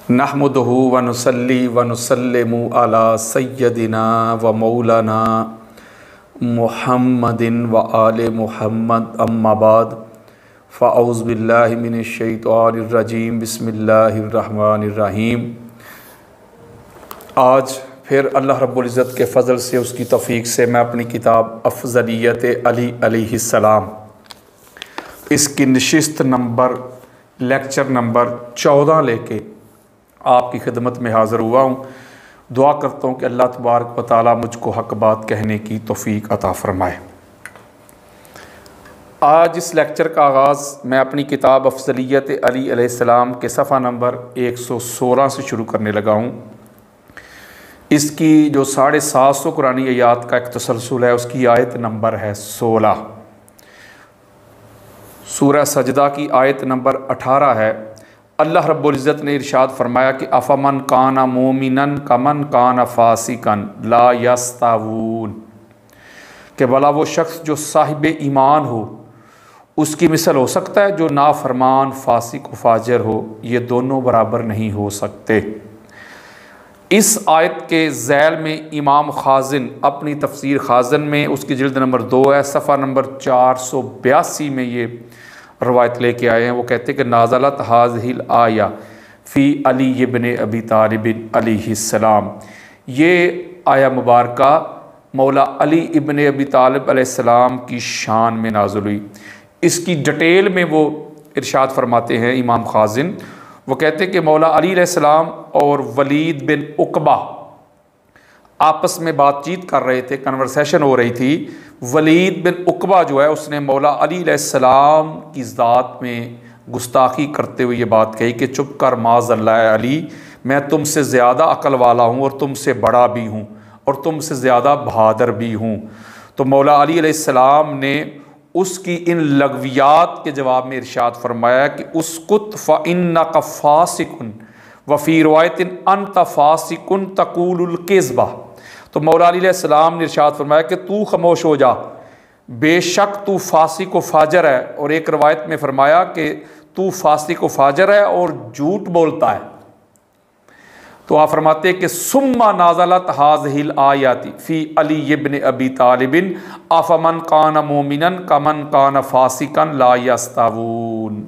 नहमदुहु व नुसल्ली व नुसल्लिमु अला सय्यदिना व मौलाना मुहम्मदिन व आले मुहम्मद अम्मा बाद फ़अऊज़ु बिल्लाहि मिनश शैतानिर रजीम बिस्मिल्लाहिर रहमानिर रहीम। आज फिर अल्लाह रब्बुल इज़्ज़त के फ़ज़ल से उसकी तौफ़ीक़ से मैं अपनी किताब अफ़ज़लियत अली अलैहिस्सलाम इसकी नशिस्त नंबर लेक्चर नंबर 14 लेके आपकी खिदमत में हाज़िर हुआ हूँ। दुआ करता हूँ कि अल्लाह तबारक व तआला मुझको हक़ बात कहने की तौफ़ीक़ अता फ़रमाए। आज इस लेक्चर का आगाज़ मैं अपनी किताब अफ़ज़लियत अली अलैहिस्सलाम के सफ़ा नंबर 116 से शुरू करने लगा हूँ। इसकी जो 750 कुरानी आयात का एक तसलसल है, उसकी आयत नंबर है 16। सूरह सजदा की आयत नंबर 18 है। अल्लाह रब्बुल इज़्ज़त ने इरशाद फरमाया कि अफ़मन काना मोमिनन कमन काना फ़ासिकन ला यस्तावून, कि भला वो शख्स जो साहिब ईमान हो उसकी मिसल हो सकता है जो नाफरमान फासिक व फाजिर हो, ये दोनों बराबर नहीं हो सकते। इस आयत के ज़ैल में इमाम खाज़िन अपनी तफसीर खाज़िन में उसकी जिल्द नंबर 2 है, सफ़ा नंबर 482 में ये रवायत लेके आए हैं। वो कहते हैं कि नाज़लत हाज़िहिल आया फ़ी अली इब्न अबी तालिब अलैहिस्सलाम, ये आया मुबारका मौला अली इब्न अबी तालिब अलैहिस्सलाम की शान में नाज़िल हुई। इसकी डिटेल में वो इरशाद फरमाते हैं इमाम खाज़िन, वो कहते हैं कि मौला अली अलैहिस्सलाम और वलीद बिन उक़बा आपस में बातचीत कर रहे थे, कन्वर्सेशन हो रही थी। वलीद बिन उक़बा जो है उसने मौला अली अलैहिस्सलाम की ज़ात में गुस्ताखी करते हुए ये बात कही कि चुप कर माज़अल्लाह अली, मैं तुमसे ज़्यादा अक़ल वाला हूँ और तुमसे बड़ा भी हूँ और तुमसे ज़्यादा बहादुर भी हूँ। तो मौला अली अलैहिस्सलाम ने उसकी इन लगवियात के जवाब में इरशाद फरमाया कि उसकुत फ़इन्नका फ़ासिकुन व फ़ी रिवायतिन अंत फ़ासिकुन तक़ूलुल किज़्बा। तो मौला अली अलैहिस्सलाम ने इरशाद फरमाया कि तू खामोश हो जा, बेशक तू फासिक व फाजर है। और एक रवायत में फरमाया कि तू फासिक व फाजर है और झूठ बोलता है। तो आप फरमाते कि सुम्मा नाज़लत हाज़िहिल आयाति फ़ी अली इब्न अबी तालिबिन अफ़मन काना मोमिनन कमन काना फ़ासिकन ला यस्तावून।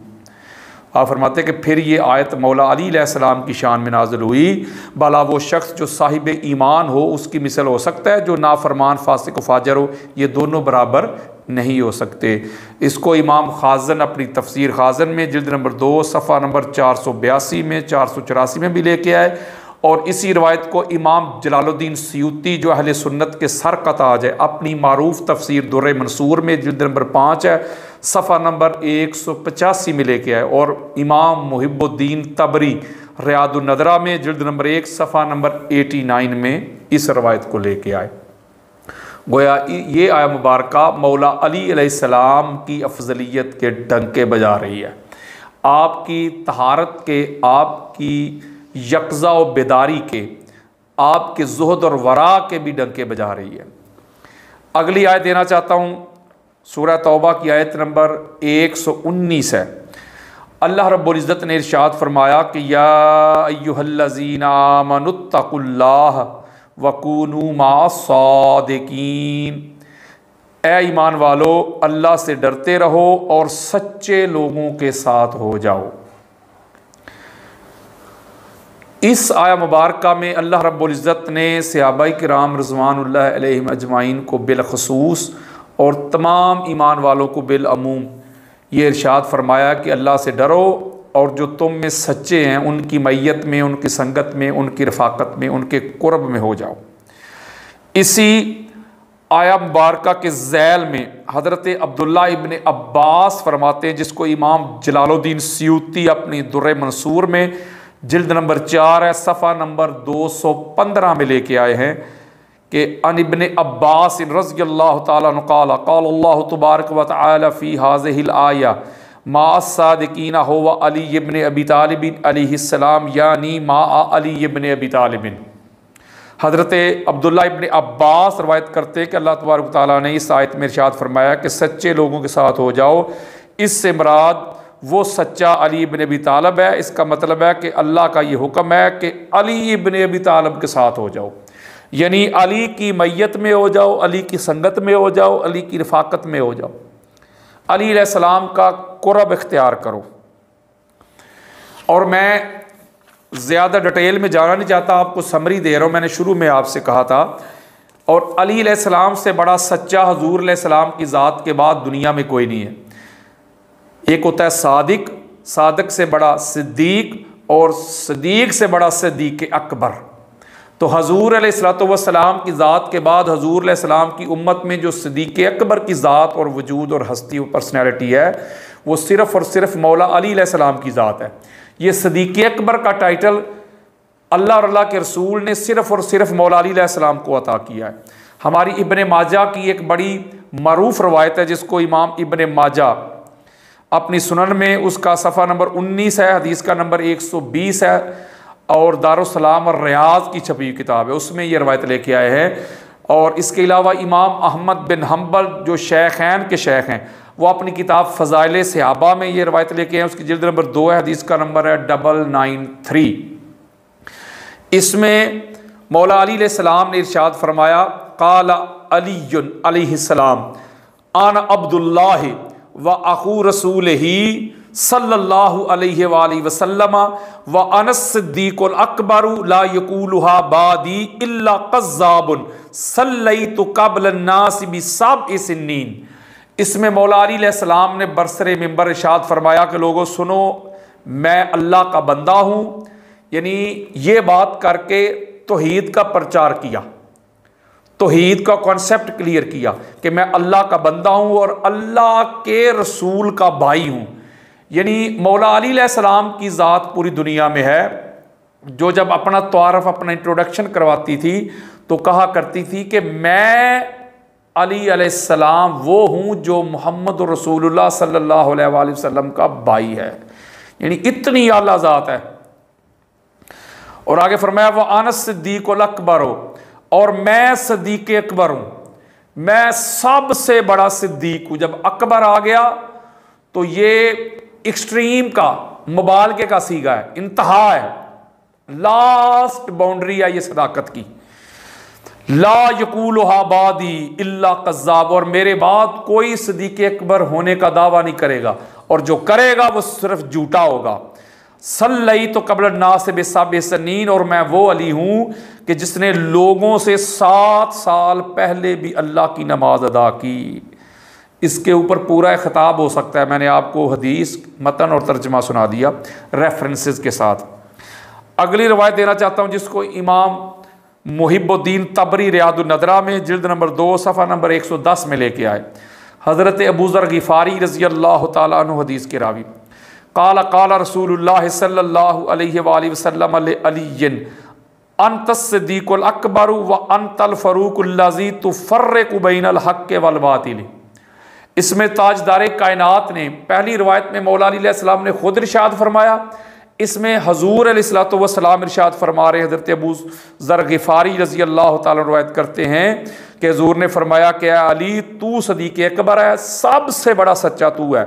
आप फरमाते कि फिर ये आयत मौला अली अलैहिस्सलाम की शान में नाज़िल हुई, भला वो शख्स जो साहिब ईमान हो उसकी मिसल हो सकता है जो नाफरमान फासिक व फाजिर हो, ये दोनों बराबर नहीं हो सकते। इसको इमाम खाज़िन अपनी तफसीर खाज़िन में जिल्द नंबर 2 सफ़ा नंबर 482 में 484 में भी लेके आए। और इसी रवायत को इमाम जलालुद्दीन सयूती जो अहले सुन्नत के सर का ताज है, अपनी मारूफ तफसीर दुर्र मंसूर में जिल्द नंबर 5 है, सफ़ा नंबर 185 में लेके आए। और इमाम मुहिब्बुद्दीन तबरी रियादुन नदरा में जिल्द नंबर 1 सफ़ा नंबर 89 में इस रवायत को लेके आए। गोया ये आया मुबारका मौला अली अलैहिस्सलाम की अफजलियत के डंके बजा रही है, आपकी तहारत के, आपकी यकज़ा व बेदारी के, आपके ज़ुहद और वरा के भी डंके बजा रही है। अगली आयत देना चाहता हूँ, सूरह तौबा की आयत नंबर 119 है। अल्लाह रब्बुल इज़्ज़त ने इरशाद फरमाया कि या अय्युहल्लज़ीना आमनुत्तकुल्लाह वकूनू मास्सादिकीन, ए ईमान वालो अल्लाह से डरते रहो और सच्चे लोगों के साथ हो जाओ। इस आया मुबारका में अल्लाह रब्बुल इज़्ज़त ने सहाबाए किराम रिज़वानुल्लाह अलैहिम अजमाइन को बिलखसूस और तमाम ईमान वालों को बिलअमूम ये इरशाद फरमाया कि अल्लाह से डरो और जो तुम में सच्चे हैं उनकी मैयत में, उनकी संगत में, उनकी रफ़ाकत में, उनके कुर्ब में हो जाओ। इसी आया मुबारका के ज़ैल में हज़रत अब्दुल्ला इब्न अब्बास फरमाते हैं, जिसको इमाम जलालुद्दीन सयूती अपनी दुर्र मंसूर में जिल्द नंबर 4 है, सफ़ा नंबर 215 में लेके आए हैं कि अन इब्न अब्बास रज़ियल्लाहु ताला अन्हु क़ाला क़ाला अल्लाहु तबारक व तआला फ़ी हाज़िहिल आया मास्सादिकीना हुवा अली इब्न अबी तालिब अलैहिस्सलाम यानी मा अली इब्न अबी तालिब। हज़रत अब्दुल्ला इब्न अब्बास रवायत करते हैं कि अल्लाह तबारक व तआला ने इस आयत में इरशाद फरमाया कि सच्चे लोगों के साथ हो जाओ। इससे मुराद वो सच्चा अली इब्न अबी तालिब है। इसका मतलब है कि अल्लाह का ये हुक्म है कि अली इब्न अबी तालिब के साथ हो जाओ, यानी अली की मैयत में हो जाओ, अली की संगत में हो जाओ, अली की रफ़ाकत में हो जाओ, अली अलैहिस्सलाम का कुर्ब इख्तियार करो। और मैं ज़्यादा डिटेल में जाना नहीं चाहता, आपको समरी दे रहा हूँ। मैंने शुरू में आपसे कहा था, और अली अलैहिस्सलाम से बड़ा सच्चा हुजूर अलैहिस्सलाम की ज़ात के बाद दुनिया में कोई नहीं है। एक होता है सादिक, सादिक से बड़ा सिद्दीक, और सिद्दीक से बड़ा सिद्दीक अकबर। तो हजूर अलैहिस्सलातु वस्सलाम की ज़ात के बाद हजूर अलैहिस्सलाम की उम्मत में जो सिद्दीक़ अकबर की ज़ात और वजूद और हस्ती और पर्सनैलिटी है, वो सिर्फ़ और सिर्फ मौला अली अलैहिस्सलाम की ज़ात है। ये सिद्दीक़ अकबर का टाइटल अल्लाह और अल्लाह के रसूल ने सिर्फ़ और सिर्फ मौला अली अलैहिस्सलाम को अता किया है। हमारी इब्ने माजा की एक बड़ी मरूफ़ रवायत है, जिसको इमाम इब्ने माजा अपनी सुनन में, उसका सफ़ा नंबर 19 है, हदीस का नंबर 120 है, और दारुस्सलाम और रियाज की छपी किताब है, उसमें ये रवायत लेके आए हैं। और इसके अलावा इमाम अहमद बिन हम्बल जो शेखैन के शेख हैं, वो अपनी किताब फ़ज़ाइल सहाबा में ये रवायत लेके आए हैं। उसकी जिल्द नंबर 2 है, हदीस का नंबर है 993। इसमें मौला अली अलैहिस्सलाम ने इरशाद फरमाया, क़ाल अलीयुन अलैहिस्सलाम आना अब्दुल्लाह व अखू रसूलिही सल्लल्लाहु अलैहि वालैहि वसल्लम व अनस सिद्दीकुल अकबर ला यकूलुहा बादी इल्ला कज़्ज़ाबुन सल्लैतु क़ब्ल अन्नास बिसब्इ सिन्नीन। इसमें मौला अली अलैहिस्सलाम ने बरसरे मिंबर इरशाद फरमाया कि लोगों सुनो, मैं अल्लाह का बंदा हूँ, यानी ये बात करके तौहीद का प्रचार किया, तौहीद का कॉन्सेप्ट क्लियर किया कि मैं अल्लाह का बंदा हूँ और अल्लाह के रसूल का भाई हूँ। यानी मौला अली अलैहिस्सलाम की ज़ात पूरी दुनिया में है, जो जब अपना तारफ़, अपना इंट्रोडक्शन करवाती थी तो कहा करती थी कि मैं अली अलैहिस्सलाम वो हूँ जो मोहम्मद रसूलुल्लाह सल्लल्लाहु अलैहि वसल्लम का भाई है। यानी इतनी आला ज़ात है। और आगे फरमाया वो अनस सिद्दीकुल अकबर हो, और मैं सिद्दीक़ अकबर हूँ, मैं सबसे बड़ा सिद्दीक हूँ। जब अकबर आ गया तो ये एक्सट्रीम का, मुबालगे का सीगा है, इंतहा है, लास्ट बाउंड्री है ये सदाकत की। ला यकूलुहा बादी इल्ला कज़्ज़ाब, और मेरे बाद कोई सिद्दीक़ अकबर होने का दावा नहीं करेगा, और जो करेगा वो सिर्फ झूठा होगा। सल्लैतु क़ब्ल अन्नास बिसब्इ सिन्नीन, और मैं वो अली हूँ कि जिसने लोगों से 7 साल पहले भी अल्लाह की नमाज अदा की। इसके ऊपर पूरा खिताब हो सकता है, मैंने आपको हदीस मतन और तर्जमा सुना दिया रेफरेंसेस के साथ। अगली रवायत देना चाहता हूँ, जिसको इमाम मुहिबुद्दीन तबरी रियादुन नदरा में जिल्द नंबर 2 सफ़ा नंबर 110 में लेके आए। हज़रत अबू ज़र ग़िफ़ारी रज़ी अल्लाह तआला अन्हु हदीस के रावी, क़ाल क़ाल रसूलुल्लाह सल्लल्लाहु अलैहि वसल्लम अलिय्यन अंतस सिद्दीकुल अकबर व अंतल फ़रूक़ुल लज़ी तुफ़र्रिक़ु बैनल हक़्क़ि वल बातिल। इसमें ताजदार कायनात ने, पहली रवायत में मौला अली अलैहिस्सलाम ने खुद इरशाद फरमाया, इसमें हजूर अलैहिस्सलातु वस्सलाम इरशाद फरमा रहे। हज़रत अबू ज़र ग़िफ़ारी रज़ी अल्लाह तआला रवायत करते हैं कि हजूर ने फरमाया कि अली तू सिद्दीक़ अकबर है, सबसे बड़ा सच्चा तू है,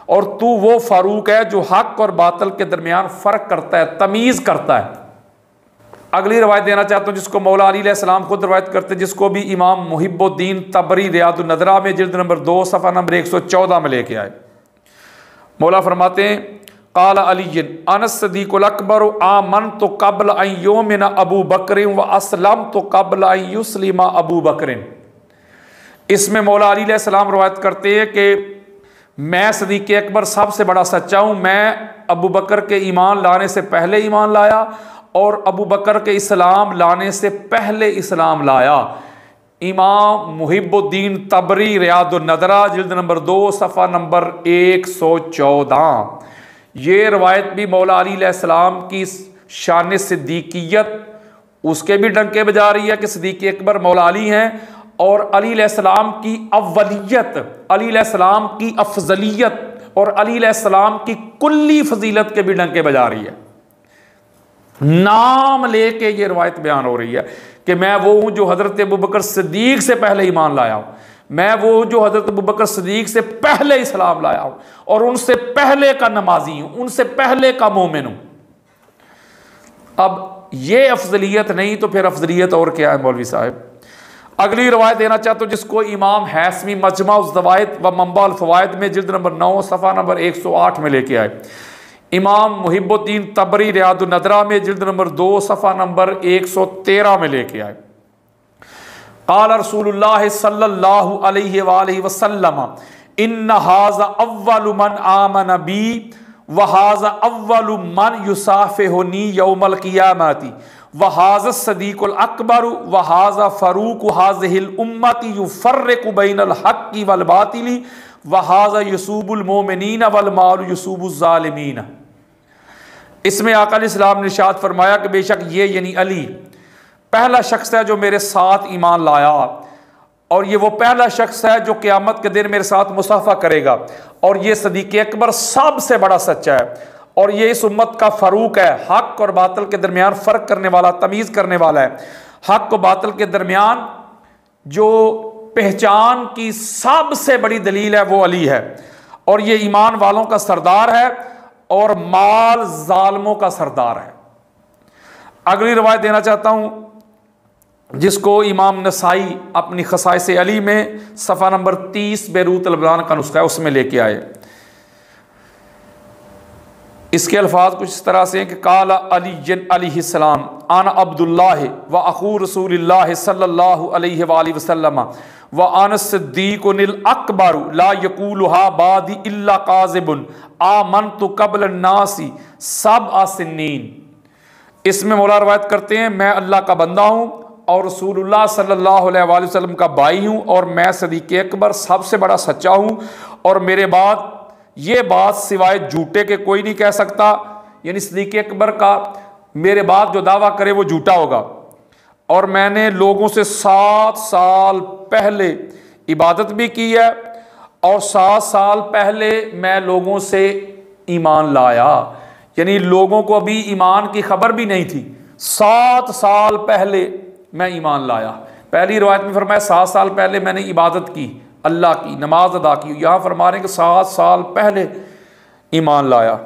और तू वो फारूक है जो हक और बातिल के दरमियान फ़र्क करता है, तमीज़ करता है। अगली रवायत देना चाहता हूँ, जिसको मौला अली अलैहिस्सलाम खुद रवायत करते हैं, जिसको भी इमाम मुहिबुद्दीन तबरी रियादुन नदरा में जिल्द नंबर 2 सफ़ा नंबर 114 में लेके आए। मौला फरमाते हैं, क़ाल अलीय्यन अनस सिद्दीकुल अकबर आमनतु क़ब्ल अन युमिना अबू बकर व अस्लमतु क़ब्ल अन युस्लिमा अबू बकर। इसमें मौला अली अलैहिस्सलाम रवायत करते हैं कि मैं सिद्दीक़ अकबर सबसे बड़ा सच्चा हूँ, मैं अबू बकर के ईमान लाने से पहले ईमान लाया और अबू बकर के इस्लाम लाने से पहले इस्लाम लाया। इमाम मुहिबुद्दीन तबरी रियादुन नदरा जिल्द नंबर 2 सफ़ा नंबर 114। ये रवायत भी मौला अली अलैहिस्सलाम की शान सिद्दीकियत उसके भी डंके बजा रही है कि सिद्दीक़ अकबर मौला अली हैं, और अली अलैहिस्सलाम की अव्वलियत, अली अलैहिस्सलाम की अफजलियत और अली अलैहिस्सलाम की कुल्ली फजीलत के भी डंके बजा रही है। नाम लेके ये रवायत बयान हो रही है कि मैं वो हूँ जो हज़रत अबू बकर सिद्दीक से पहले ईमान लाया हूँ, मैं वो जो हज़रत अबू बकर सिद्दीक़ से पहले इस्लाम लाया हूँ और उनसे पहले का नमाजी हूँ, उनसे पहले का मोमिन हूँ। अब ये अफजलियत नहीं तो फिर अफजलियत और क्या है मौलवी साहब। अगली रवायत देना चाहता हूँ जिसको इमाम हैसमी मजमा उस ज़वाइद व मंबा अल फ़वाइद में जिल्द नंबर 9 सफ़ा नंबर 108 में लेके आए। इमाम मुहिब्बुद्दीन तबरी रियादुन नदरा में जिल्द नंबर 2 सफ़ा नंबर 113 में लेके आए। क़ाल रसूलुल्लाह सल्लल्लाहु अलैहि वसल्लम इन्न हाज़ा अव्वलु मन आमन बी व हाज़ा अव्वलु मन युसाफ़िहुनी यौमल क़ियामती व हाज़ा सदीक़ुल अकबर व हाज़ा फ़ारूक़ु हाज़िहिल उम्मती युफ़र्रिक़ु बैनल हक़्क़ि वल बातिली व हाज़ा युसूबुल मोमिनीन वल माल युसूबुज़ ज़ालिमीन। इसमें आका अलैहिस्सलाम ने इरशाद फरमाया कि बेशक ये यानी अली पहला शख्स है जो मेरे साथ ईमान लाया और ये वो पहला शख्स है जो क़यामत के दिन मेरे साथ मुसाफ़ा करेगा और ये सदीक़ अकबर सबसे बड़ा सच्चा है और ये इस उम्मत का फ़ारूक है, हक़ और बातिल के दरमियान फ़र्क करने वाला, तमीज़ करने वाला है। हक़ और बातिल के दरमियान जो पहचान की सबसे बड़ी दलील है वो अली है और ये ईमान वालों का सरदार है और माल ज़ालिमों का सरदार है। अगली रवायत देना चाहता हूँ जिसको इमाम नसाई अपनी खसाइस अली में सफ़ा नंबर 30 बेरूत अलबयान का नुस्खा है उसमें लेके आए। इसके अल्फाज कुछ इस तरह से हैं कि काला अली अलैहिस्सलाम आना अब्दुल्लाह व अखू रसूलिल्लाह सल्लल्लाहु अलैहि वसल्लम व आना सिद्दीक़ुल अकबर ला यक़ूलुहा बादी इल्ला काज़िबुन आमनतु क़ब्ल अन्नासी सब आसिनीन। इसमें मौला रवायत करते हैं मैं अल्लाह का बंदा हूँ और रसूलुल्लाह सल्लल्लाहु अलैहि वसल्लम का भाई हूँ और मैं सदीक़ अकबर सबसे बड़ा सच्चा हूँ और मेरे बाद ये बात सिवाय झूठे के कोई नहीं कह सकता, यानी सदीक़ अकबर का मेरे बाद जो दावा करे वो झूठा होगा। और मैंने लोगों से 7 साल पहले इबादत भी की है और 7 साल पहले मैं लोगों से ईमान लाया, यानी लोगों को अभी ईमान की खबर भी नहीं थी। 7 साल पहले मैं ईमान लाया। पहली रवायत में फरमाया 7 साल पहले मैंने इबादत की, अल्लाह की नमाज अदा की। यहाँ फरमा रहे हैं कि 7 साल पहले ईमान लाया।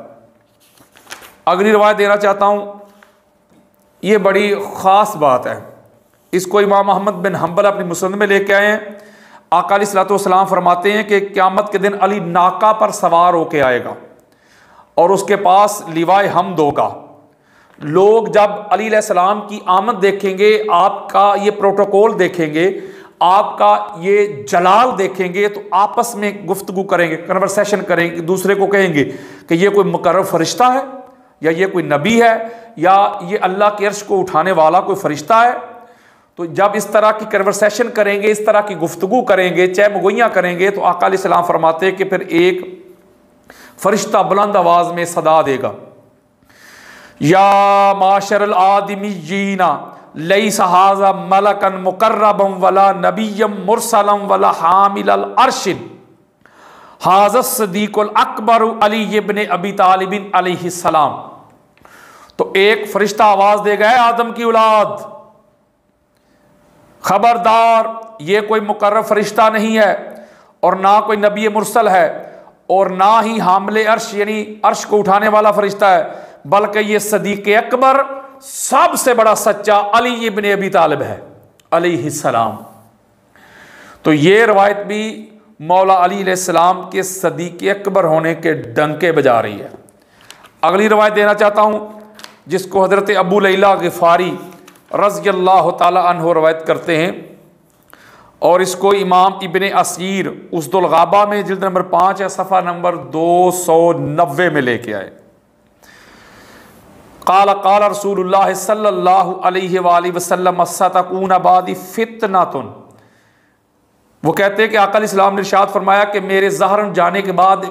अगली रवायत देना चाहता हूँ, ये बड़ी ख़ास बात है, इसको इमाम अहमद बिन हम्बल अपनी मुसनद में लेके आए हैं। आका अलैहिस्सलातु वस्सलाम फरमाते हैं कि क़यामत के दिन अली नाका पर सवार होके आएगा और उसके पास लिवाए हम्द होगा। लोग जब अली अलैहिस्सलाम की आमद देखेंगे, आपका ये प्रोटोकॉल देखेंगे, आपका ये जलाल देखेंगे तो आपस में गुफ्तगू करेंगे, कन्वर्सेशन करेंगे, दूसरे को कहेंगे कि ये कोई मुकर्रब फरिश्ता है या ये कोई नबी है या ये अल्लाह के अर्श को उठाने वाला कोई फरिश्ता है। तो जब इस तरह की कन्वर्सेशन करेंगे, इस तरह की गुफ्तगू करेंगे, चहमगोइयाँ करेंगे, तो आका अलैहिस्सलाम फरमाते हैं कि फिर एक फरिश्ता बुलंद आवाज़ में सदा देगा, या माशरल आदमीयीना लैसा हाज़ा मलकन मुकर्रबम वला नबिय्यम मुरसलम वला हामिलल अर्शिन हाज़ा सदीक़ुल अकबर अली इब्न अबी तालिब अलैहिस्सलाम। तो एक फरिश्ता आवाज़ देगा, है आदम की औलाद, खबरदार ये कोई मुकर्रब फरिश्ता नहीं है और ना कोई नबी मुरसल है और ना ही हामिल अर्श यानी अर्श को उठाने वाला फरिश्ता है, बल्कि ये सदीक़ अकबर सबसे बड़ा सच्चा अली इब्न अबी तालिब है अलैहिस्सलाम। तो ये रवायत भी मौला अली अलैहिस्सलाम के सदीक़ अकबर होने के डंके बजा रही है। अगली रवायत देना चाहता हूँ जिसको हज़रत अबू लैला ग़िफ़ारी रज़ियल्लाहु ताला अन्हु रवायत करते हैं और इसको इमाम इब्न असीर उसदुल गाबा में जिल्द नंबर 5 है सफ़ा नंबर 290 में लेके आए। क़ाला क़ाला रसूलुल्लाह सल्लल्लाहु अलैहि वसल्लम सतकून बादी फितनतुन। वो कहते हैं कि आका अलैहिस्सलाम ने इरशाद फरमाया कि मेरे ज़हर जाने के बाद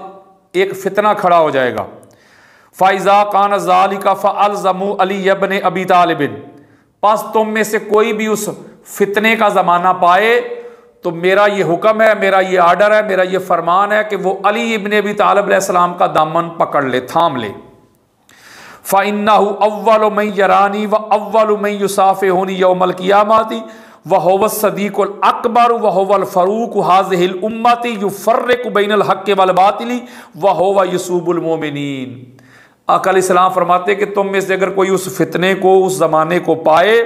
एक फितना खड़ा हो जाएगा। फ़ाइज़ा कान ज़ालिका फ़अल्ज़मू अली इब्न अबी तालिब। बस तुम में से कोई भी उस फितने का ज़माना पाए तो मेरा ये हुक्म है, मेरा ये आर्डर है, मेरा ये फरमान है कि वो अली इब्न अबी तालिब अलैहिस्सलाम का दामन पकड़ ले, थाम ले। फ़इन्नहु अव्वलु मन यरानी व अव्वलु मन युसाफ़िहुनी यौमल क़ियामती वहुव सदीकुल अकबर वहुवल फरूक हाज़िहिल उम्मती युफ़र्रिक़ु बैनल हक़्क़ि वल बातिली वहुव युसूबुल मोमिनीन। आका अलैहिस्सलाम फरमाते कि तुम में से अगर कोई उस फितने को, उस ज़माने को पाए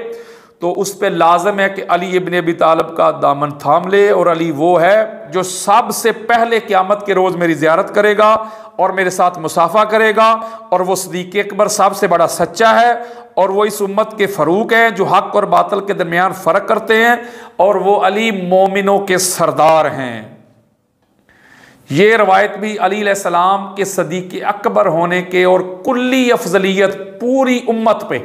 तो उस पर लाजम है कि अली इब्न अबी तालिब का दामन थाम ले। और अली वो है जो सबसे पहले क़यामत के रोज़ मेरी ज़ियारत करेगा और मेरे साथ मुसाफा करेगा, और वो सदीक़ अकबर सबसे बड़ा सच्चा है, और वो इस उम्मत के फ़रूक हैं जो हक़ और बातिल के दरमियान फ़र्क करते हैं, और वो अली मोमिनों के सरदार हैं। ये रवायत भी अली अलैहिस्सलाम के सदीक़ अकबर होने के और कुल्ली अफजलियत पूरी उम्मत पे,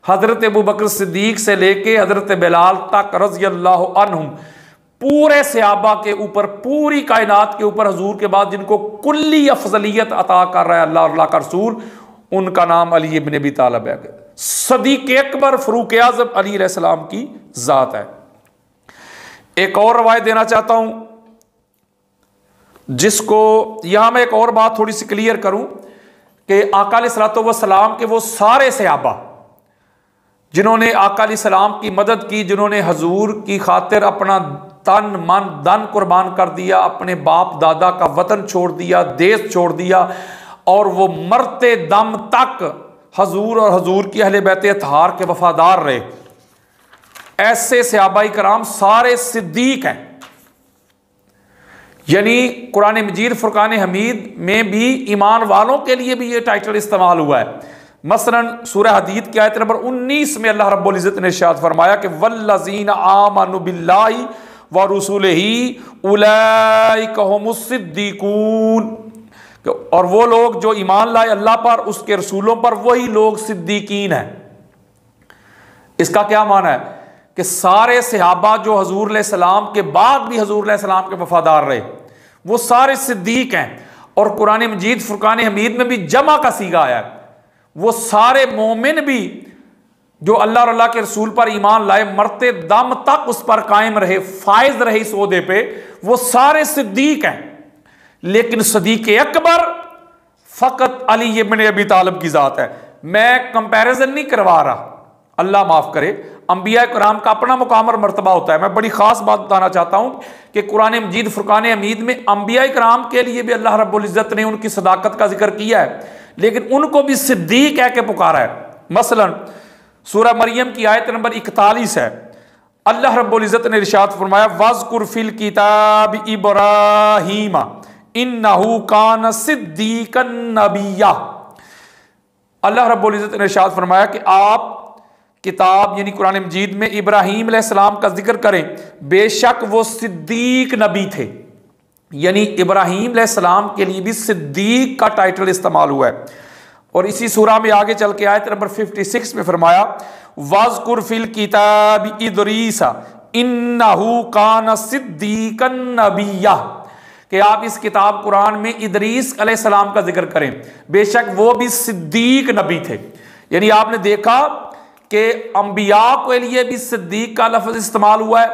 हज़रत अबू बकर सिद्दीक़ से लेके हज़रत बिलाल तक रज़ियल्लाहु अन्हुम, पूरे सहाबा के ऊपर, पूरी कायनात के ऊपर हजूर के बाद जिनको कुल्ली अफजलियत अता कर रहा है अल्लाह और अल्लाह का रसूल, उनका नाम अली इब्न अबी तालिब है। सदीक़ अकबर फ़रूक़ आज़म अली अलैहिस्सलाम की ज़ात है। एक और रवायत देना चाहता हूं, जिसको यहां मैं एक और बात थोड़ी सी क्लियर करूं कि आका अलैहिस्सलातु वस्सलाम के वो सारे सहाबा जिन्होंने आका अलैहिस्सलाम की मदद की, जिन्होंने हजूर की खातिर अपना तन मन धन कुर्बान कर दिया, अपने बाप दादा का वतन छोड़ दिया, देश छोड़ दिया, और वो मरते दम तक हजूर और हजूर की अहले बैत अतहार के वफादार रहे, ऐसे सहाबाए कराम सारे सिद्दीक हैं। यानी कुरान मजीद फुरकान हमीद में भी ईमान वालों के लिए भी ये टाइटल इस्तेमाल हुआ है। मसलन सूरह हदीद की आयत नंबर 19 में अल्लाह रब्बुल इज़्ज़त ने इरशाद फरमाया कि वल्लज़ीना आमनु बिल्लाहि व रुसूलिही उलाइका हुमुस सिद्दीकून, और वो लोग जो ईमान लाए अल्लाह पर, उसके रसूलों पर, वही लोग सिद्दीकीन हैं। इसका क्या माना है कि सारे सहाबा जो हजूर अलैहिस्सलाम के बाद भी हजूर अलैहिस्सलाम के वफादार रहे, वो सारे सिद्दीक हैं। और कुरान मजीद फुरकान हमीद में भी जमा का सीगा आया है, वो सारे मोमिन भी जो अल्लाह और अल्लाह के रसूल पर ईमान लाए, मरते दम तक उस पर कायम रहे, फायज रहे इस ओहदे पे, वो सारे सिद्दीक हैं। लेकिन सदीक़ अकबर फ़कत अली इब्न अबी तालिब की ज़ात है। मैं कंपैरिजन नहीं करवा रहा, अल्लाह माफ़ करे, अंबिया कराम का अपना मुकाम और मर्तबा होता है। मैं बड़ी ख़ास बात बताना चाहता हूँ कि कुरान मजीद फुरकान हमीद में अंबिया कराम के लिए भी अल्लाह रब्बुल इज़्ज़त ने उनकी सदाकत का जिक्र किया है, लेकिन उनको भी सिद्दीक कह के पुकारा है। मसलन सूरह मरियम की आयत नंबर 41 है, अल्लाह रब्बुल इज़्ज़त ने इरशाद फरमाया वज़कुर फिल किताब इब्राहीम इन्नहु कान सिद्दीकन नबिय्या। अल्लाह रब्बुल इज़्ज़त ने इरशाद फरमाया कि आप किताब यानी कुरान मजीद में इब्राहीम अलैहिस्सलाम का जिक्र करें, बेशक वो सिद्दीक नबी थे। यानी इब्राहीम अलैहिस्सलाम के लिए भी सिद्दीक का टाइटल इस्तेमाल हुआ है। और इसी सूरा में आगे चल के आयत नंबर 56 में फरमाया वज़कुर फिल किताब इदरीस इन्नहु कान सिद्दीकन नबिय्या, कि आप इस किताब कुरान में इदरीस अलैहिस्सलाम का जिक्र करें, बेशक वो भी सिद्दीक नबी थे। यानी आपने देखा कि अंबिया के लिए भी सिद्दीक का लफ्ज़ इस्तेमाल हुआ है,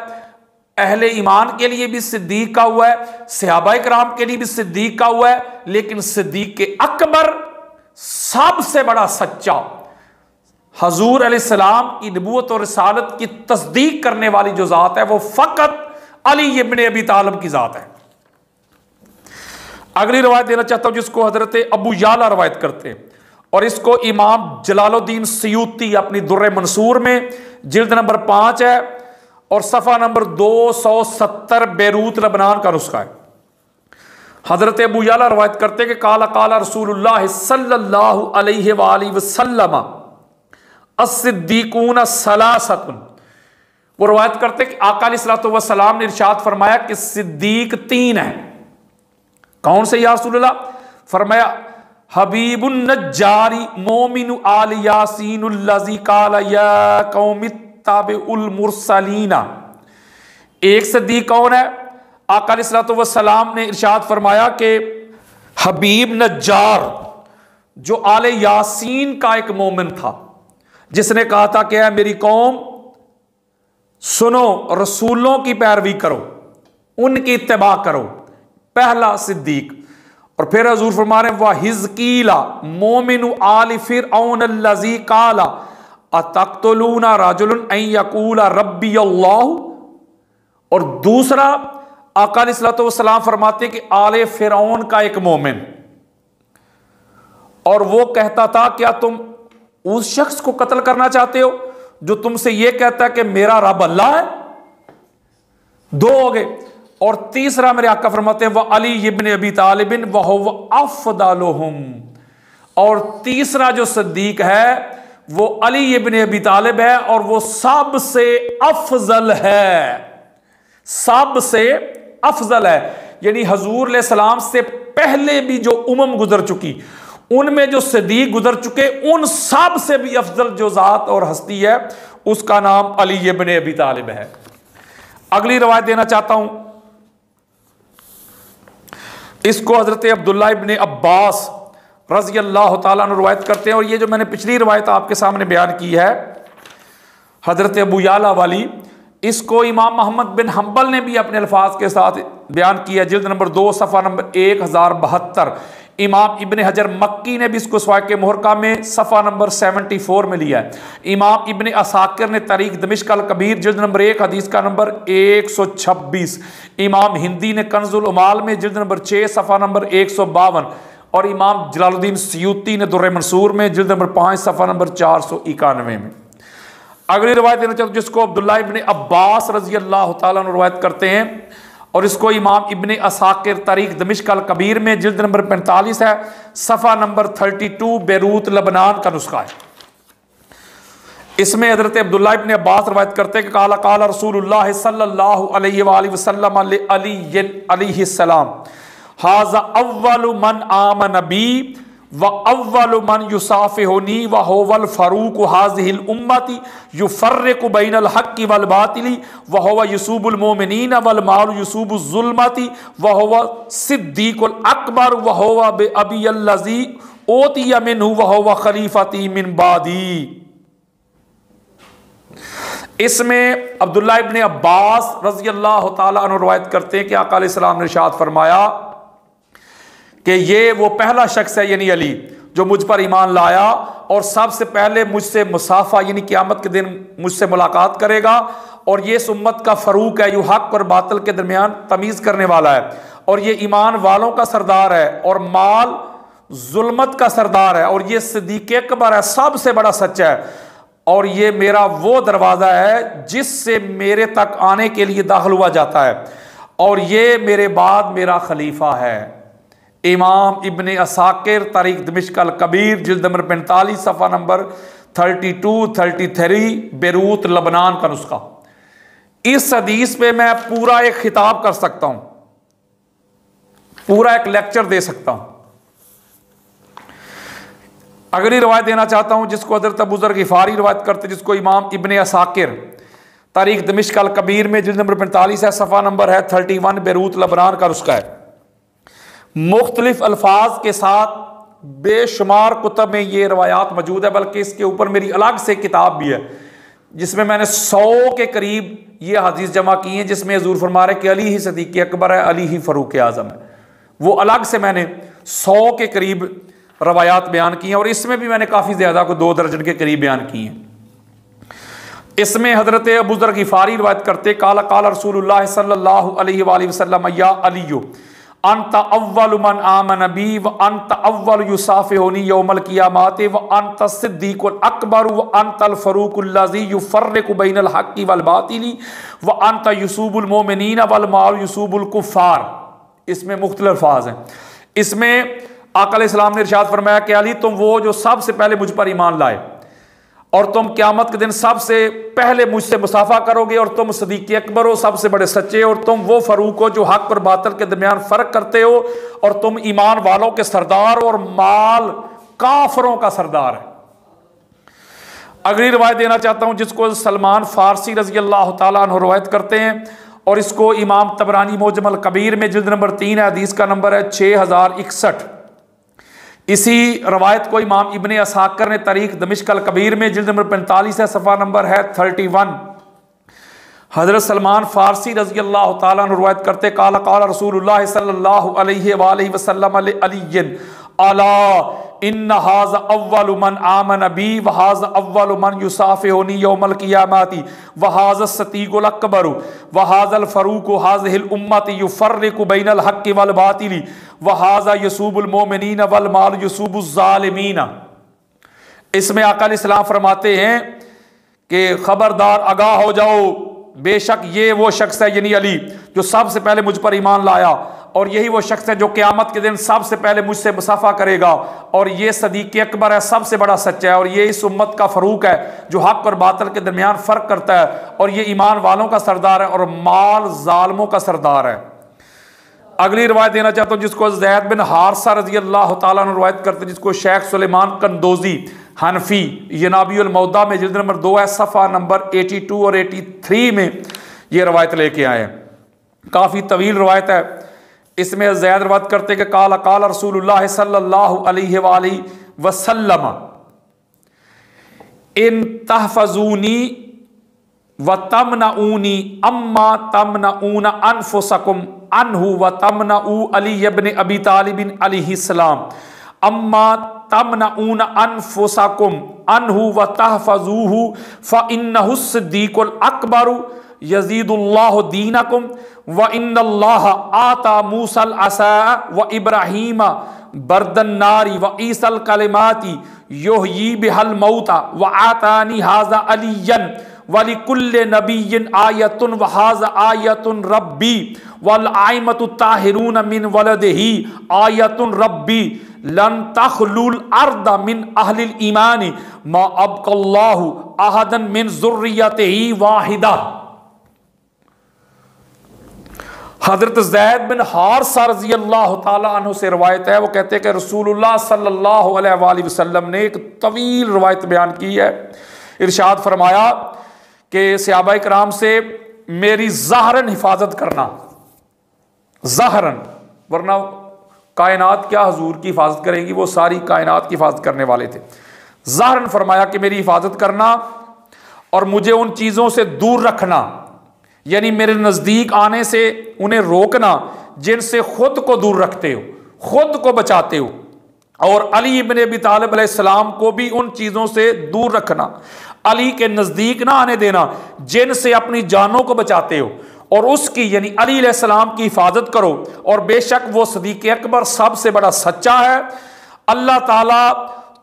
अहले ईमान के लिए भी सिद्दीक का हुआ है, सहाबाए कराम के लिए भी सिद्दीक का हुआ है, लेकिन सिद्दीक अकबर सबसे बड़ा सच्चा, हजूर अलैहिस्सलाम की नबूवत और रिसालत की तस्दीक करने वाली जो ज़ात है वो फ़कत अली इब्न अबी तालिब की ज़ात है। अगली रवायत देना चाहता हूं जिसको हजरत अबू याला रवायत करते हैं, और इसको इमाम जलालुद्दीन सयूती अपनी दुर्र मंसूर में जिल्द नंबर 5 है और सफ़ा नंबर 270 बेरूत लबनान का नुस्खा है। हजरत अबू याला रवायत करते हैं कि काला काला रसूलुल्लाह सल्लल्लाहु अलैहि वसल्लम अस्सिद्दीकून सलासतुन। वो रवायत करते कि आका अलैहिस्सलातु वस्सलाम ने इरशाद फरमाया कि सिद्दीक 3 है। कौन से या रसूलल्लाह? फरमाया हबीबुन नज्जारी मोमिनु आल यासीनुल्लज़ी काला या कौमित्ताबिउल मुरसलीना। एक सिद्दीक कौन है? आका अलैहिस्सलातु वस्सलाम ने इरशाद फरमाया कि हबीब नज्जार जो आले यासीन का एक मोमिन था, जिसने कहा था कि है मेरी कौम सुनो, रसूलों की पैरवी करो, उनकी इत्तिबा करो, पहला सिद्दीक। और फिर हजूर फरमा रहे वाह हिजकीला मोमिनु आल फिरऔन अल्लज़ी काला अतक़्तुलूना रजुलन अन यक़ूला रब्बी अल्लाह। और दूसरा आका अलैहिस्सलातु वस्सलाम फरमाते हैं कि आले फिरौन का एक मोमिन, और वो कहता था क्या तुम उस शख्स को कत्ल करना चाहते हो जो तुमसे ये कहता है कि मेरा रब अल्लाह है? दो हो गए। और तीसरा मेरे आका फरमाते हैं वह अली इब्न अबी तालिबिन वह हुवा अफ़दलुहुम। और तीसरा जो सिद्दीक है वो अली इब्न अबी तालिब है और वो सबसे अफजल है, सबसे अफजल है। यानी हजूर अलैहि सलाम से पहले भी जो उमम गुजर चुकी उनमें जो सिद्दीक गुजर चुके उन सब से भी अफजल जो जात और हस्ती है उसका नाम अली इब्न अबी तालिब है। अगली रवायत देना चाहता हूं, इसको हजरत अब्दुल्ला इब्न अब्बास रज़ी अल्लाह ताला अन्हु रवायत करते हैं। और ये जो मैंने पिछली रवायत आपके सामने बयान की है हजरत अबू याला वाली, इसको इमाम मोहम्मद बिन हम्बल ने भी अपने अल्फाज के साथ बयान किया, जिल्द नंबर 2 सफ़ा नंबर 1072। इमाम इब्न हजर मक्की ने भी इसको सवाक़ मुहर्रका में सफ़ा नंबर 74 में लिया है। इमाम इब्न असाकिर ने तारीख दमिश्क अल कबीर जिल्द नंबर 1 हदीस का नंबर 126। इमाम हिंदी ने कंजुल उमाल में जिल्द नंबर 6 सफ़ा नंबर 152। और इमाम जलालुद्दीन सयूती ने दुर्र मंसूर में जिल्द नंबर 5 सफ़ा नंबर 491 में। अगली रवायत देना चाहता हूँ जिसको अब्दुल्ला इब्न अब्बास रज़ी अल्लाह ताला अन्हु रवायत करते हैं, और इसको इमाम इब्न असाकिर तारीख दमिश्क अल कबीर में जिल्द नंबर 45 है, सफ़ा नंबर 32 बेरूत लबनान का नुस्खा है। इसमें हज़रत अब्दुल्ला इब्न अब्बास रवायत करते हैं कि काला काला रसूलुल्लाह सल्लल्लाहु अलैहि वसल्लम अलैहि सलाम हाज़ा अव्वलु मन आमन बी व अव्वलु मन युसाफिहुनी व हुवल फरूक हाज़िहिल उम्मती युफ़र्रिक़ु बैनल हक़्क़ि वल बातिली व हुवा युसूबुल मोमिनीन वल माल युसूबुज़ ज़ुल्मती व हुवा सिद्दीक़ुल अकबर व हुवा बि अबीयल्लज़ी ओतिया मिन्हु व हुवा खलीफती मिन बादी। इसमें अब्दुल्ला इब्न अब्बास रज़ी अल्लाह ताला अन्हु रवायत करते हैं कि आका अलैहिस्सलाम ने इरशाद फरमाया कि ये वो पहला शख्स है यानी अली जो मुझ पर ईमान लाया और सबसे पहले मुझसे मुसाफा यानी क़यामत के दिन मुझसे मुलाकात करेगा, और ये इस उम्मत का फरूक है, यू हक और बातिल के दरमियान तमीज़ करने वाला है, और ये ईमान वालों का सरदार है और माल जुल्मत का सरदार है, और ये सिद्दीक़ अकबर है, सबसे बड़ा सच्चा है, और ये मेरा वो दरवाज़ा है जिससे मेरे तक आने के लिए दाखिल हुआ जाता है, और ये मेरे बाद मेरा खलीफा है। इमाम इब्न असाकिर तारीख दमिश्क अल कबीर जिल्द नंबर 45 सफ़ा नंबर 32-33 बेरूत लबनान का नुस्खा। इस हदीस पे मैं पूरा एक खिताब कर सकता हूं, पूरा एक लेक्चर दे सकता हूं। अगली रवायत देना चाहता हूं जिसको हज़रत अबू ज़र गिफ़ारी रवायत करते, जिसको इमाम इब्न असाकिर तारीख दमिश्क अल कबीर में जिल्द नंबर 45 है, सफ़ा नंबर है 31 बेरूत लबनान का नुस्खा है। मुख्तलिफ अल्फाज के साथ बेशुमार कुतब में ये रवायात मौजूद है, बल्कि इसके ऊपर मेरी अलग से किताब भी है जिसमें मैंने 100 के करीब ये हदीस जमा की हैं, जिसमें हुज़ूर फरमा रहे कि अली ही सिद्दीक़ अकबर है, अली ही फ़ारूक आज़म है। वो अलग से मैंने 100 के करीब रवायात बयान की हैं, और इसमें भी मैंने काफ़ी ज़्यादा को 2 दर्जन के करीब बयान की हैं। इसमें हज़रत अबू ज़र गिफ़ारी रवायत करते काला काला रसूलुल्लाह सल्लल्लाहु अलैहि वसल्लम या अलियो अंत अव्वलु मन आमन बी व अंत अव्वलु युसाफिहुनी यौमल क़ियामति व अंत सिद्दीक़ुल अकबर व अंतल फ़रूक़ुल्लज़ी युफ़र्रिक़ु बैनल हक़्क़ि वल बातिली व अंत युसूबुल मोमिनीन वल माल युसूबुल कुफ़ार। इसमें मुख्तलिफ़ अल्फाज हैं। इसमें आका अलैहिस्सलाम ने इरशाद फरमाया कि अली तुम वो जो सबसे पहले मुझ पर ईमान लाए, और तुम क़यामत के दिन सबसे पहले मुझसे मुसाफा करोगे, और तुम सिद्दीक़ अकबर हो, सबसे बड़े सच्चे, और तुम वो फ़ारूक हो जो हक और बातिल के दरमियान फ़र्क करते हो, और तुम ईमान वालों के सरदार और माल काफरों का सरदार है। अगली रवायत देना चाहता हूं जिसको सलमान फ़ारसी रज़ी अल्लाह ताला अन्हु रवायत करते हैं, और इसको इमाम तबरानी मोजम अल कबीर में जिल्द नंबर 3 है, हदीस का नंबर है 6061। इसी रवायत को इमाम इब्न असाकिर ने तारीख दमिश्क अल कबीर में जिल्द नंबर 45 है, सफ़ा नंबर है 31। हज़रत सलमान फ़ारसी रज़ी अल्लाह ताला अन्हु रवायत करते काला काला रसूलुल्लाह सल्लल्लाहु अलैहि वसल्लम अली अला इन्न हाज़ा अव्वलु मन आमन बी व हाज़ा अव्वलु मन युसाफिहुनी यौमल क़ियामती व हाज़ा सतीक़ुल अकबरु व हाज़ल फ़रूक़ु हाज़िहिल उम्मति युफ़र्रिक़ु बैनल हक़्क़ि वल बातिली व हाज़ा यसूबुल मोमिनीन वल माल यसूबुज़ ज़ालिमीन। इसमें आका अलैहिस्सलाम फरमाते हैं कि खबरदार आगाह हो जाओ, बेशक ये वो शख्स है यानी अली जो सबसे पहले मुझ पर ईमान लाया, और यही वो शख्स है जो क़यामत के दिन सबसे पहले मुझसे मुसाफा करेगा, और ये सदीक़ अकबर है, सबसे बड़ा सच्चा है, और ये इस उम्मत का फ़रूक है जो हक़ और बातिल के दरमियान फ़र्क करता है, और ये ईमान वालों का सरदार है और माल ज़ालिमों का सरदार है। अगली रवायत देना चाहता हूँ जिसको ज़ैद बिन हारसा रज़ी अल्लाह तआला अन्हु रवायत करते हैं, जिसको शेख सुलेमान कंदोजी हनफी यनाबियुल मौदा में जिल्द नंबर 2 है, सफ़ा नंबर 82 और 83 में ये रवायत लेके आए हैं। काफ़ी तवील रवायत है। इसमें ज़ैद रवायत करते कि काल काल रसूलुल्लाह सल्लल्लाहु अलैहि वसल्लम इन तहफ़ज़ूनी व तमनऊनी अम्मा तमनऊन अनफुसकुम अनहु व तमनऊ अली इब्न अबी तालिब अलैहिस्सलाम अम्मा तमनऊन अनफुसकुम अनहु व तहफ़ज़ूहु फ़इन्नहु सिद्दीक़ुल अकबर यज़ीदुल्लाहु दीनकुम व इन्नल्लाह आता मूसल असा व इब्राहीम बरदन नारी व ईसल कलिमाती युहयी बिहल मौता व आतानी हाज़ा अलियन वली कुल्ले नबीय्यिन आयतुन व हाज़ा आयतुन रब्बी वल आइमतु ताहिरून मिन वलदिही आयतुन रब्बी लन तखलुल अर्द मिन अहलिल ईमानी मा अबकल्लाहु अहदन मिन ज़ुर्रियतिही वाहिदा। हज़रत ज़ैद बिन हारसा रज़ी अल्लाह तआला अन्हु से रवायत है, वो कहते हैं कि रसूलुल्लाह सल्लल्लाहु अलैहि वसल्लम ने एक तवील रवायत बयान की है। इरशाद फरमाया कि सहाबाए किराम से मेरी ज़ाहरन हिफाजत करना, ज़ाहरन, वरना कायनात क्या हुजूर की हिफाजत करेंगी, वो सारी कायनात की हिफाजत करने वाले थे। ज़ाहरन फरमाया कि मेरी हिफाजत करना और मुझे उन चीज़ों से दूर रखना, यानी मेरे नज़दीक आने से उन्हें रोकना जिनसे खुद को दूर रखते हो, खुद को बचाते हो, और अली इब्न अबी तालिब अलैहिस्सलाम को भी उन चीज़ों से दूर रखना, अली के नज़दीक ना आने देना जिनसे अपनी जानों को बचाते हो, और उसकी यानी अली अलैहिस्सलाम की हिफाजत करो, और बेशक वो सदीक़ अकबर सबसे बड़ा सच्चा है। अल्लाह ताला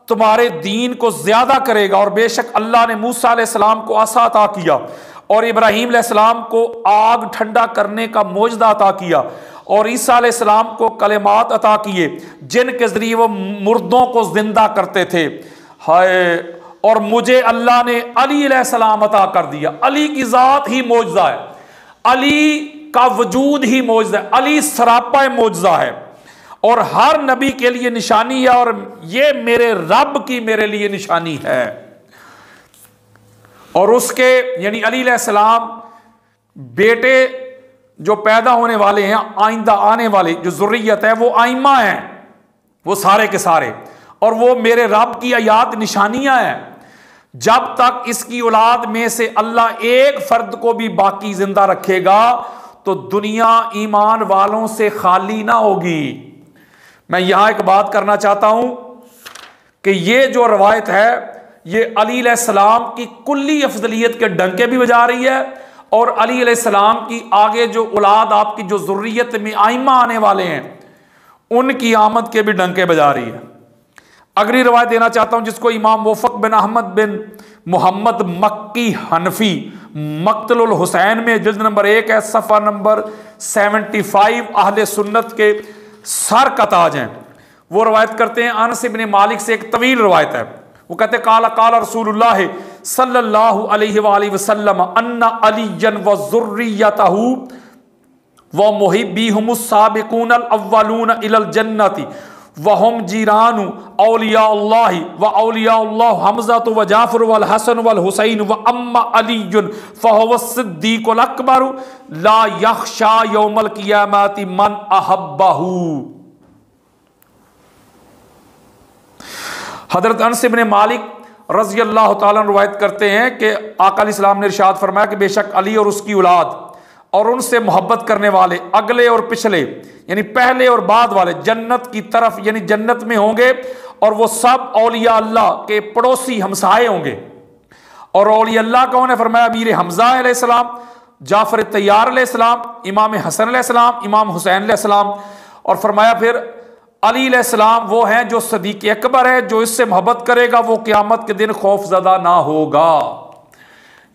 तुम्हारे दीन को ज़्यादा करेगा, और बेशक अल्लाह ने मूसा अलैहिस्सलाम को असा अता किया और इब्राहीम अलैहिस्सलाम को आग ठंडा करने का मोजदा अता किया, और ईसा अलैहिस्सलाम को कलिमात अता किए जिनके ज़रिए वो मुर्दों को जिंदा करते थे। हाय, और मुझे अल्लाह ने अली अलैहिस्सलाम अता कर दिया। अली की ज़ात ही मोजदा है, अली का वजूद ही मोजदा है, अली सरापा मोजदा है, और हर नबी के लिए निशानी है, और ये मेरे रब की मेरे लिए निशानी है। और उसके यानी अली अलैहिस्सलाम बेटे जो पैदा होने वाले हैं, आइंदा आने वाले जो ज़ुर्रियत है, वो आइमा हैं, वो सारे के सारे, और वो मेरे रब की आयात निशानियां हैं। जब तक इसकी औलाद में से अल्लाह एक फर्द को भी बाकी जिंदा रखेगा तो दुनिया ईमान वालों से खाली ना होगी। मैं यहां एक बात करना चाहता हूं कि ये जो रवायत है ये अली अलैहिस्सलाम की कुल्ली अफजलियत के डंके भी बजा रही है, और अली अलैहिस्सलाम की आगे जो औलाद आपकी जो ज़ुर्रियत में आइमा आने वाले हैं उनकी आमद के भी डंके बजा रही है। अगली रवायत देना चाहता हूं जिसको इमाम मुवफ़्फ़क़ बिन अहमद बिन मोहम्मद मक्की हनफी मक़तलुल हुसैन में जिल्द नंबर 1 है, सफ़ा नंबर 75 अहले सुन्नत के सर का ताज हैं। वो रवायत करते हैं अनस इब्न मालिक से, एक तवील रवायत है। वो कहते काला काला रसूलुल्लाह सल्लल्लाहु अलैहि वसल्लम अन्ना अलियन व ज़ुर्रियतहु व मुहिब्बीहुमुस साबिकूनल अव्वलून इलल जन्नति व हम जीरानु औलियाउल्लाहि व औलियाउल्लाह हमज़ा व जाफ़र वल हसन वल हुसैन व अम्मा अलीयुन फ़हुव सिद्दीक़ुल अकबर ला यख़शा यौमल क़ियामति मन अहब्बहु। हज़रत अनस इब्न मालिक रज़ी अल्लाह तआला रवायत करते हैं कि आका अलैहिस्सलाम ने इरशाद फरमाया कि बेशक अली और उसकी औलाद और उनसे मोहब्बत करने वाले अगले और पिछले यानी पहले और बाद वाले जन्नत की तरफ यानी जन्नत में होंगे, और वो सब औलिया अल्लाह के पड़ोसी हमसाए होंगे। और औलिया अल्लाह कौन है? फरमाया अमीर हमजा अलैहिस्सलाम, जाफर तैयार अलैहिस्सलाम, इमाम हसन अलैहिस्सलाम, इमाम हुसैन अलैहिस्सलाम। और फरमाया फिर अली अलैहिस्सलाम वो हैं जो सदीक अकबर है, जो इससे मोहब्बत करेगा वो क़यामत के दिन खौफज़दा ना होगा।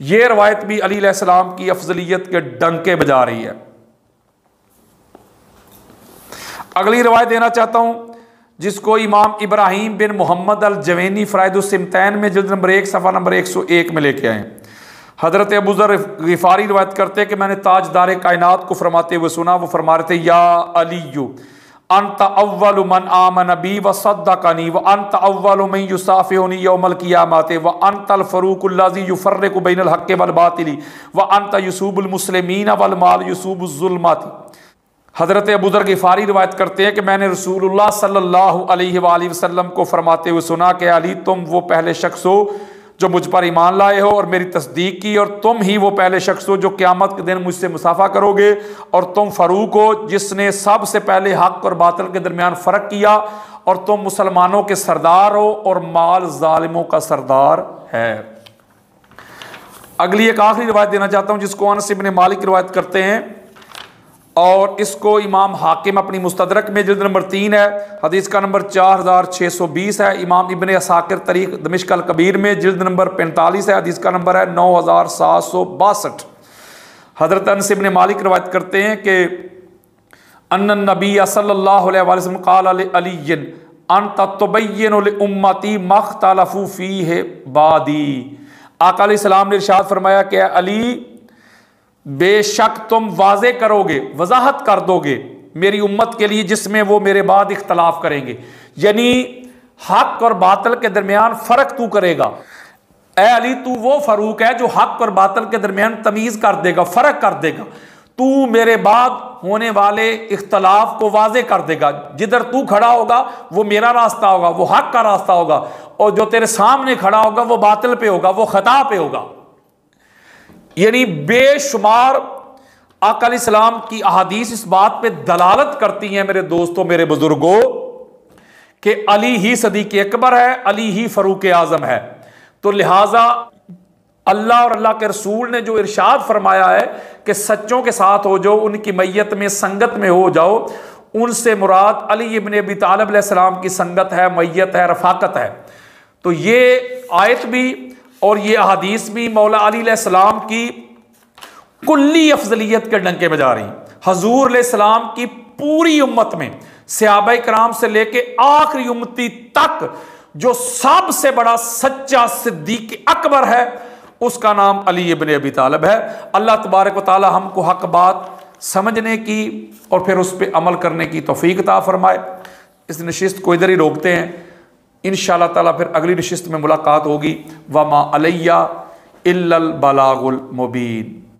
ये रवायत भी अली अलैहिस्सलाम की अफजलियत के डंके बजा रही है। अगली रवायत देना चाहता हूं, जिसको इमाम इब्राहिम बिन मोहम्मद अल जवैनी फ़राइदुस्सिमतैन में जिल्द नंबर 1 सफ़ा नंबर 101 में लेके आए। हज़रत अबू ज़र ग़िफ़ारी रवायत करते हैं कि मैंने ताजदार कायनात को फरमाते हुए सुना, वो फरमा रहे थे, या अलीयु अंत अव्वलु मन आमन बी व सद्दक़नी व अंत अव्वलु मन युसाफ़िहुनी यौमल क़ियामत व अंतल फ़रूक़ुल्लज़ी युफ़र्रिक़ु बैनल हक़्क़ि वल बातिली व अंत युसूबुल मुस्लिमीन वल माल युसूबुज़ ज़ुल्मति। हज़रत अबू ज़र ग़िफ़ारी रवायत करते हैं कि मैंने रसूलुल्लाह सल्लल्लाहु अलैहि वसल्लम को फरमाते हुए सुना कि अली तुम वो पहले शख्स हो जो मुझ पर ईमान लाए हो और मेरी तस्दीक की, और तुम ही वो पहले शख्स हो जो क़यामत के दिन मुझसे मुसाफ़ा करोगे, और तुम फ़ारूक हो जिसने सबसे पहले हक़ और बातिल के दरमियान फ़र्क किया, और तुम मुसलमानों के सरदार हो और माल ज़ालिमों का सरदार है। अगली एक आखिरी रिवायत देना चाहता हूँ, जिसको अनस इब्न मालिक रिवायत करते हैं, और इसको इमाम हाकिम अपनी मुस्तदरक में जिल्द नंबर 3 है, हदीस का नंबर 4620 है। इमाम इब्न असाकिर तरीक़ दमिश्क अल कबीर में जिल्द नंबर 45 है, हदीस का नंबर है 9762। हज़रत अनस इब्न मालिक रवायत करते हैं कि अन्नन नबी सल्लल्लाहु अलैहि वसल्लम क़ाल लिअलिय्यिन अंत तुबय्यिनु लिउम्मती मख्तलफू फ़ीहि बादी। आका अलैहिस्सलाम ने इरशाद फरमाया कि अली बेशक तुम वाज़े करोगे, वजाहत कर दोगे मेरी उम्मत के लिए जिसमें वो मेरे बाद इख्तलाफ करेंगे, यानी हक और बातिल के दरमियान फ़र्क तू करेगा। ए अली तू वो फ़ारूक है जो हक और बातिल के दरमियान तमीज़ कर देगा, फ़र्क कर देगा। तू मेरे बाद होने वाले इख्तलाफ को वाज़े कर देगा। जिधर तू खड़ा होगा वो मेरा रास्ता होगा, वो हक का रास्ता होगा, और जो तेरे सामने खड़ा होगा वो बातिल पे होगा, वो ख़ता पे होगा। यानी बेशुमार आका अलैहिस्सलाम की अहादीस इस बात पे दलालत करती हैं मेरे दोस्तों, मेरे बुजुर्गों, कि अली ही सदीक अकबर है, अली ही फ़ारूक आज़म है। तो लिहाजा अल्लाह और अल्लाह के रसूल ने जो इरशाद फरमाया है कि सच्चों के साथ हो जाओ, उनकी मैयत में संगत में हो जाओ, उनसे मुराद अली इब्न अबी तालिब अलैहिस्सलाम की संगत है, मैयत है, रफ़ाकत है। तो ये आयत भी और ये अहादीस भी मौला अली अलैहिस्सलाम की कुल्ली अफजलियत के डंके बजा रही। हजूर अलैहिस्सलाम की पूरी उम्मत में सहाबा कराम से लेके आखिरी उम्मती तक जो सबसे बड़ा सच्चा सिद्दीक अकबर है, उसका नाम अली इब्न अबी तालिब है। अल्लाह तबारक व तआला हमको हक बात समझने की और फिर उस पर अमल करने की तौफीक अता फरमाए। इस नशिस्त को इधर ही रोकते हैं, इंशाअल्लाह ताला फिर अगली नशिस्त में मुलाकात होगी। वमा अलैया इल्लल बलागुल मुबीन।